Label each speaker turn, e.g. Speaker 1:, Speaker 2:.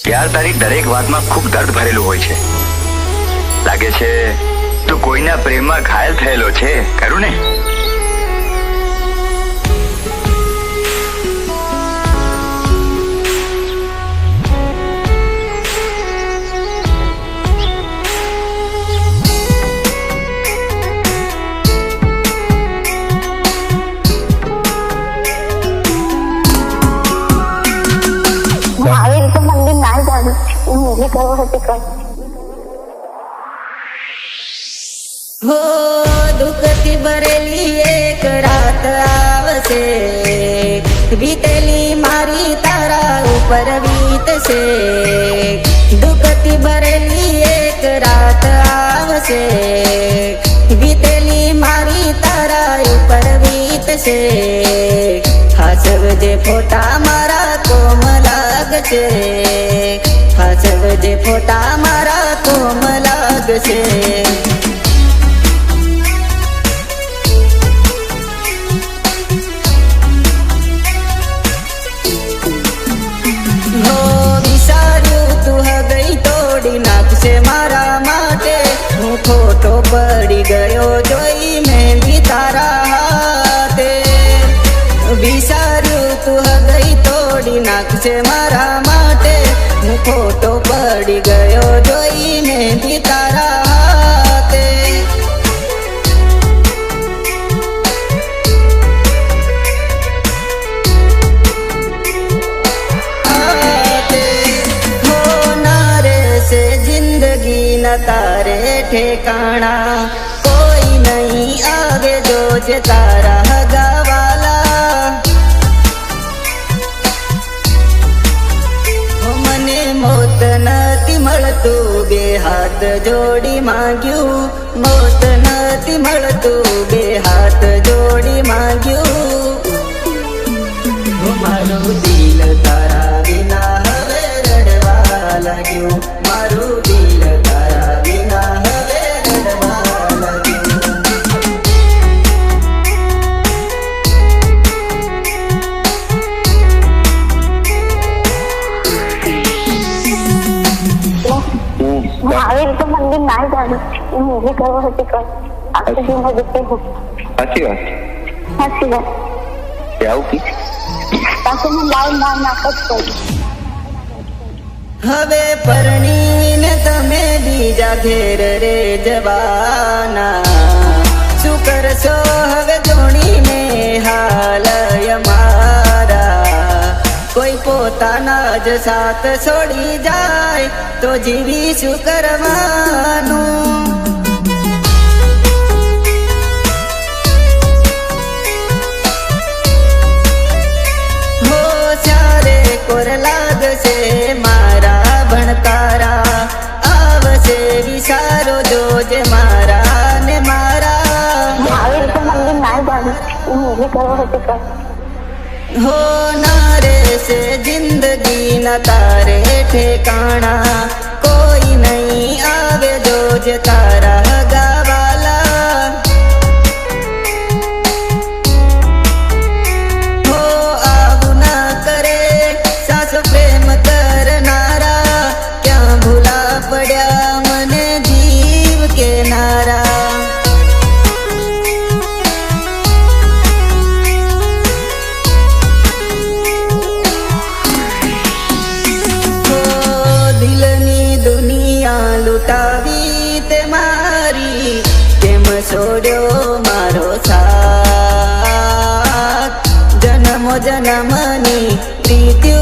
Speaker 1: યાર તારી દરેક વાતમાં ખૂબ દર્દ ભરેલું હોય છે. લાગે છે તું કોઈના પ્રેમમાં ઘાયલ થયેલો છે, ખરું ને?
Speaker 2: આવી રીતે મંદિર ના જાણું મૂવી કરવો હતી કઈ
Speaker 3: હો દુઃખથી ભરેલી એક રાત આવશે, વીતેલી મારી તારા ઉપર વીતશે. દુઃખથી ભરેલી એક રાત આવશે, વીતેલી મારી તારા ઉપર વીતશે. હાસવજે ફોટા મારા કોમ લાગશે, હાસવજે ફોટા મારા કોમ લાગશે. હો વિચાર્યું તું હૃદય તોડી નાખશે મારા માટે, હું ખોટો પડી ગયો જોઈ મહેંદી તારા હાથે. વિચાર્યું તું હૃદય તોડી નાખશે મારા માટે, હું ખોટો પડી ગયો જોઈ મહેંદી તારા હાથે. तारे ठेकाना कोई नहीं आगे जो जे तारा हगावाला. मने मोत नती मळतू बे हाथ जोड़ी मांग्यू, मोत नती मळतू बे हाथ जोड़ी मांग्यू. मारू दिल तारा बिना हवे रडवा लाग्यू, मारू दिल तारा बिना हवे रडवा लाग्यू.
Speaker 2: આવી રીતે મંદિર ના જાણું મૂવી કરવો હતી કઈ આખી જિંદગી હું
Speaker 1: સાચી વાત.
Speaker 2: સાચી વાત
Speaker 1: આવું કી
Speaker 2: પાછું હું લાવ ના નાખ જ કરું.
Speaker 3: હવે પરણીને તમે બીજા ઘેર રે જવાના, શું કરશો હવે જોડીને હાલય મારા. કોઈ પોતાના જ સાથ છોડી જાય તો જીવી શું કરવાનું. હો ચારે કોર લાગશે મારા ભણકારા, આવશે વિચારો જોજે મારા ને મારા.
Speaker 2: આવી રીતે મંદિર ના જાણું મૂવી કરવો હતી કઈ
Speaker 3: હો ના રહેશે જિંદગી ના તારે ઠેકાણા, કોઈ નહીં આવે જોજે તારા હગાવાલા. હો આવું ના કરે સાસો પ્રેમ કરનારા, ક્યાં ભૂલા પડ્યા મને જીવ કે નારા. દિલની દુનિયા લૂંટાવી તે મારી, કેમ છોડ્યો મારો સાથ. જન્મો જન્મની પ્રીતિ